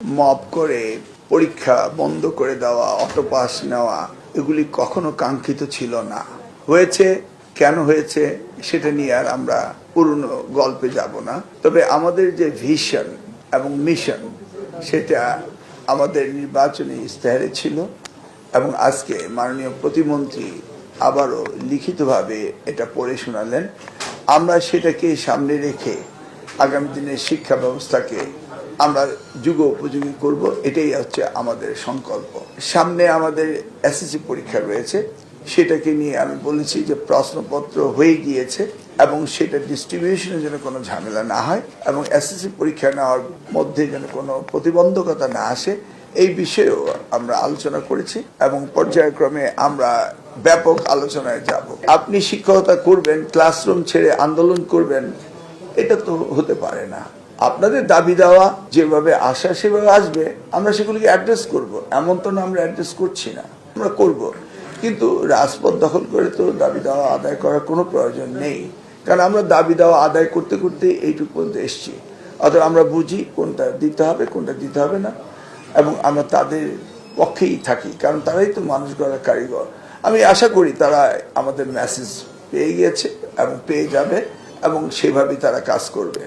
Mob করে পরীক্ষা বন্ধ করে দেওয়া, অটো পাস নেওয়া এগুলি কখনো কাঙ্ক্ষিত ছিল না। হয়েছে, কেন হয়েছে সেটা নিয়ে আর আমরা পুরনো গল্পে যাব না। তবে আমাদের যে ভিশন এবং মিশন সেটা আমাদের নির্বাচনী ইস্তেহারে ছিল এবং আজকে মাননীয় প্রতিমন্ত্রী আবারও লিখিতভাবে এটা পড়ে শোনালেন। আমরা সেটাকে সামনে রেখে আগামী দিনের শিক্ষা ব্যবস্থাকে আমরা যুগ উপযোগী করব, এটাই হচ্ছে আমাদের সংকল্প। সামনে আমাদের এসএসসি পরীক্ষা রয়েছে, সেটাকে নিয়ে আমি বলেছি যে প্রশ্নপত্র হয়ে গিয়েছে এবং সেটা ডিস্ট্রিবিউশনের জন্য কোনো ঝামেলা না হয় এবং এসএসসি পরীক্ষা নেওয়ার মধ্যে যেন কোনো প্রতিবন্ধকতা না আসে, এই বিষয়েও আমরা আলোচনা করেছি এবং পর্যায়ক্রমে আমরা ব্যাপক আলোচনায় যাব। আপনি শিক্ষকতা করবেন, ক্লাসরুম ছেড়ে আন্দোলন করবেন, এটা তো হতে পারে না। আপনাদের দাবি দেওয়া যেভাবে আসা সেভাবে আসবে, আমরা সেগুলিকে অ্যাড্রেস করব। এমন তো না আমরা অ্যাড্রেস করছি না, আমরা করব। কিন্তু রাজপথ দখল করে তো দাবি দেওয়া আদায় করার কোনো প্রয়োজন নেই, কারণ আমরা দাবি দেওয়া আদায় করতে করতে এইটুকু পর্যন্ত এসছি। অথবা আমরা বুঝি কোনটা দিতে হবে কোনটা দিতে হবে না এবং আমরা তাদের পক্ষেই থাকি, কারণ তারাই তো মানুষ গড়ার কারিগর। আমি আশা করি তারা আমাদের মেসেজ পেয়ে গিয়েছে এবং পেয়ে যাবে এবং সেভাবেই তারা কাজ করবে।